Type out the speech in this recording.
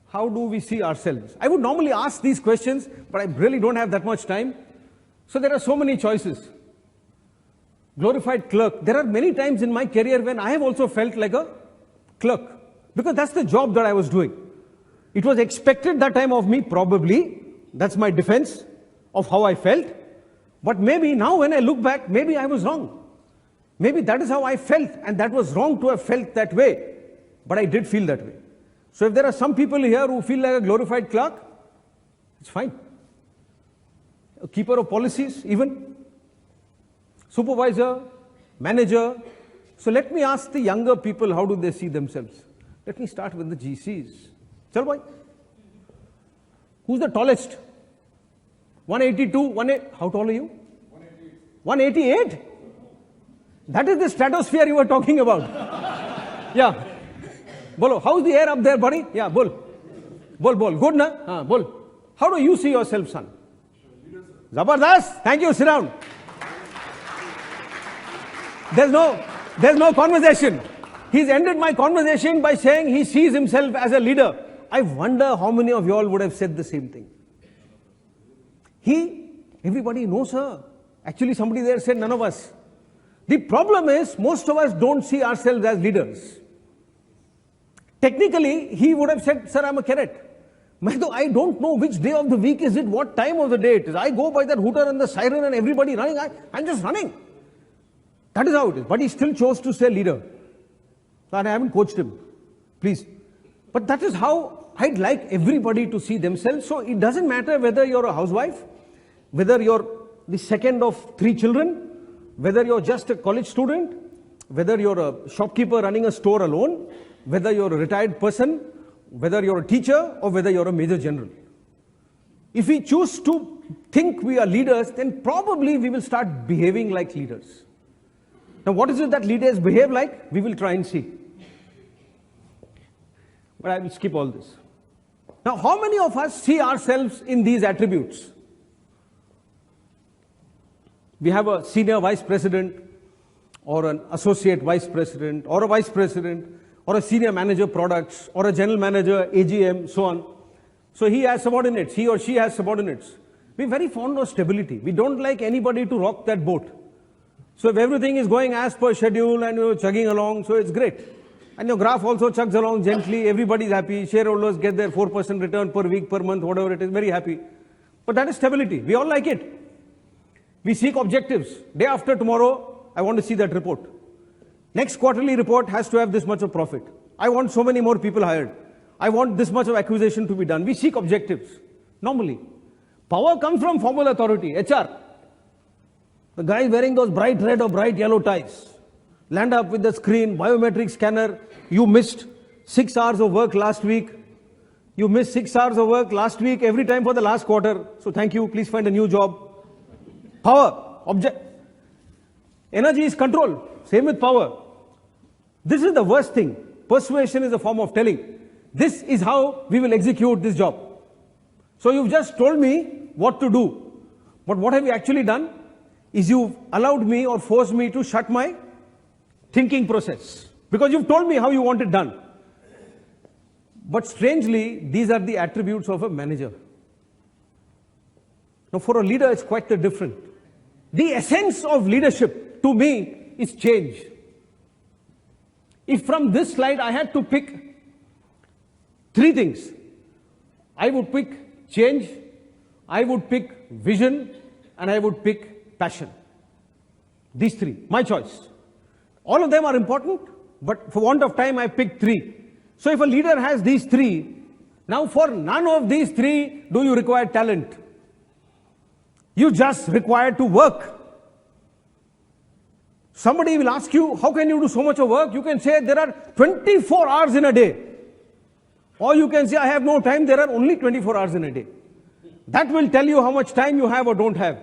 how do we see ourselves? I would normally ask these questions, but I really don't have that much time. So there are so many choices. Glorified clerk. There are many times in my career when I have also felt like a clerk, because that's the job that I was doing. It was expected that time of me, probably. That's my defense of how I felt. But maybe now when I look back, maybe I was wrong. Maybe that is how I felt, and that was wrong to have felt that way. But I did feel that way. So if there are some people here who feel like a glorified clerk, it's fine. A keeper of policies, even. Supervisor, manager. So let me ask the younger people, how do they see themselves? Let me start with the GCs. Chal bhai. Who's the tallest? 182, 180. How tall are you? 188. That is the stratosphere you were talking about. Yeah. Bolo, how's the air up there, buddy? Yeah, bol. Bol. Good, na? Bol. How do you see yourself, son? Zabardast. Thank you. Sit down. There's no conversation. He's ended my conversation by saying he sees himself as a leader. I wonder how many of you all would have said the same thing. Everybody knows her. Actually, somebody there said none of us. The problem is, most of us don't see ourselves as leaders. Technically, he would have said, sir, I'm a cadet. I don't know which day of the week is it, what time of the day it is. I go by that hooter and the siren and everybody running. I'm just running. That is how it is. But he still chose to say leader. And I haven't coached him. Please. But that is how I'd like everybody to see themselves. So it doesn't matter whether you're a housewife, whether you're the second of 3 children, whether you're just a college student, whether you're a shopkeeper running a store alone, whether you're a retired person, whether you're a teacher, or whether you're a major general. If we choose to think we are leaders, then probably we will start behaving like leaders. Now, what is it that leaders behave like? We will try and see. But I will skip all this. Now, how many of us see ourselves in these attributes? We have a senior vice president, or an associate vice president, or a vice president, or a senior manager products, or a general manager, AGM, so on. So he has subordinates, he or she has subordinates. We're very fond of stability. We don't like anybody to rock that boat. So if everything is going as per schedule and you're chugging along, so it's great. And your graph also chugs along gently, everybody's happy, shareholders get their 4% return per week, per month, whatever it is, very happy. But that is stability. We all like it. We seek objectives. Day after tomorrow, I want to see that report. Next quarterly report has to have this much of profit. I want so many more people hired. I want this much of acquisition to be done. We seek objectives, normally. Power comes from formal authority, HR. The guy wearing those bright red or bright yellow ties. Land up with the screen, biometric scanner. You missed 6 hours of work last week. You missed 6 hours of work last week, every time for the last quarter. So thank you, please find a new job. Power, energy is control. Same with power. This is the worst thing. Persuasion is a form of telling. This is how we will execute this job. So you've just told me what to do. But what have you actually done? Is you've allowed me or forced me to shut my thinking process. Because you've told me how you want it done. But strangely, these are the attributes of a manager. Now for a leader, it's quite different. The essence of leadership, to me, is change. If from this slide I had to pick 3 things, I would pick change, I would pick vision, and I would pick passion. These 3, my choice. All of them are important, but for want of time, I picked 3. So if a leader has these 3, now for none of these 3 do you require talent. You just require to work. Somebody will ask you, how can you do so much of work? You can say, there are 24 hours in a day. Or you can say, I have no time, there are only 24 hours in a day. That will tell you how much time you have or don't have.